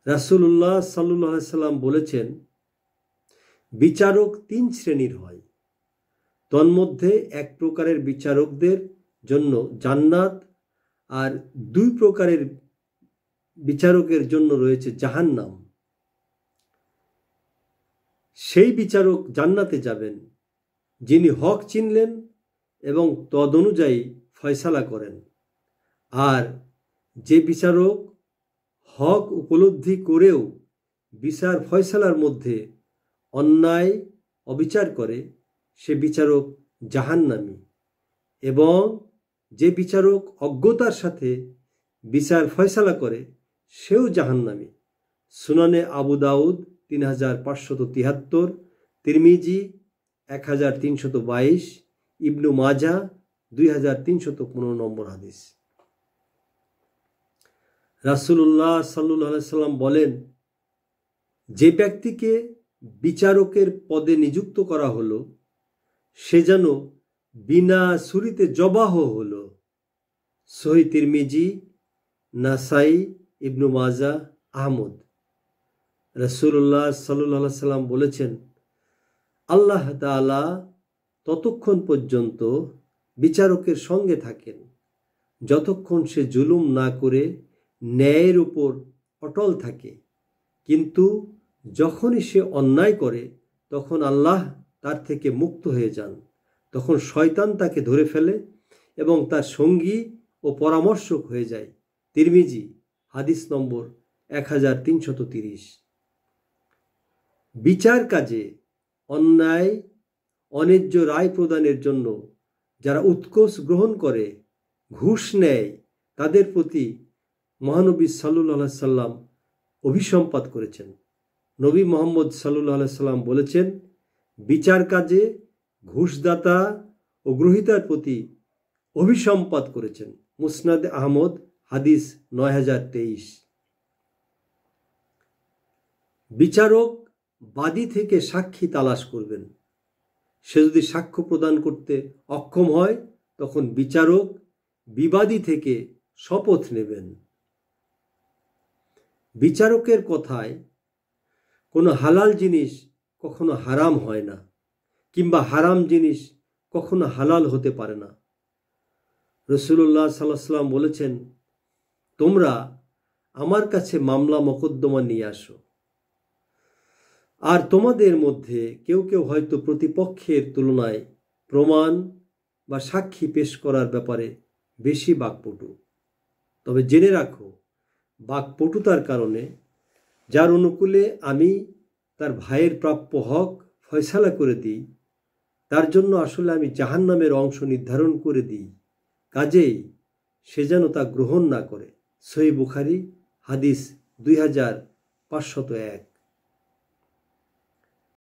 রাসূলুল্লাহ সাল্লাল্লাহু আলাইহি সাল্লাম বলেছেন, বিচারক 3 শ্রেণীর হয়। তন্মধ্যে এক প্রকারের বিচারকদের জন্য জান্নাত আর 2 প্রকারের বিচারকের জন্য রয়েছে জাহান্নাম। সেই বিচারক জান্নাতে যাবেন যিনি হক চিনলেন এবং তদনুযায়ী ফয়সালা করেন। আর যে বিচারক হক উপলব্ধি করেও বিচার ফয়সালার মধ্যে অন্যায় অবিচার করে সে বিচারক জাহান্নামী। এবং যে বিচারক অজ্ঞতার সাথে বিচার ফয়সালা করে সেও জাহান্নামী। সুনানে আবু দাউদ 3573, তিরমিজি 1322, ইবনু মাজা 2315 নম্বর হাদিস। রাসূলুল্লাহ সাল্লাল্লাহু আলাইহি সাল্লাম বলেন, যে ব্যক্তিকে বিচারকের পদে নিযুক্ত করা হলো সে যেন বিনা ছুরিতে জবাহ হলো। সহিহ তিরমিজি, নাসাই, ইবনু মাজা, আহমদ। রাসূলুল্লাহ সাল্লাল্লাহু আলাইহি সাল্লাম বলেছেন, আল্লাহ তাআলা ততক্ষণ পর্যন্ত বিচারকের সঙ্গে থাকেন যতক্ষণ সে জুলুম না করে ন্যায়ের উপর অটল থাকে, কিন্তু যখনই সে অন্যায় করে তখন আল্লাহ তার থেকে মুক্ত হয়ে যান। তখন শয়তান তাকে ধরে ফেলে এবং তার সঙ্গী ও পরামর্শক হয়ে যায়। তিরমিজি, হাদিস নম্বর 1330। বিচার কাজে অন্যায় অন্যায্য রায় প্রদানের জন্য যারা উৎকোচ গ্রহণ করে, ঘুষ নেয়, তাদের প্রতি মহানবী সাল্লাল্লাহু আলাইহি সাল্লাম অভিসম্পাত করেছেন। নবী মুহাম্মদ সাল্লাল্লাহু আলাইহি সাল্লাম বলেছেন, বিচার কাজে ঘুষদাতা ও গ্রহীতার প্রতি অভিসম্পাত করেছেন। মুসনাদ আহমদ, হাদিস 9023। বিচারক বাদী থেকে সাক্ষী তালাশ করবেন। সে যদি সাক্ষ্য প্রদান করতে অক্ষম হয় তখন বিচারক বিবাদী থেকে শপথ নেবেন। বিচারকের কথায় কোনো হালাল জিনিস কখনো হারাম হয় না, কিংবা হারাম জিনিস কখনো হালাল হতে পারে না। রাসূলুল্লাহ সাল্লাল্লাহু আলাইহি সাল্লাম বলেছেন, তোমরা আমার কাছে মামলা মোকদ্দমা নিয়ে আসো। আর তোমাদের মধ্যে কেউ কেউ হয়তো প্রতিপক্ষের তুলনায় প্রমাণ বা সাক্ষী পেশ করার ব্যাপারে বেশি বাকপটু। তবে জেনে রাখো, বাকপটুতার কারণে যার অনুকূলে আমি তার ভাইয়ের প্রাপ্য হক ফয়সালা করে দিই, তার জন্য আসলে আমি জাহান্নামের অংশ নির্ধারণ করে দিই। কাজেই সে যেন তা গ্রহণ না করে। সহিহ বুখারী, হাদিস 2501।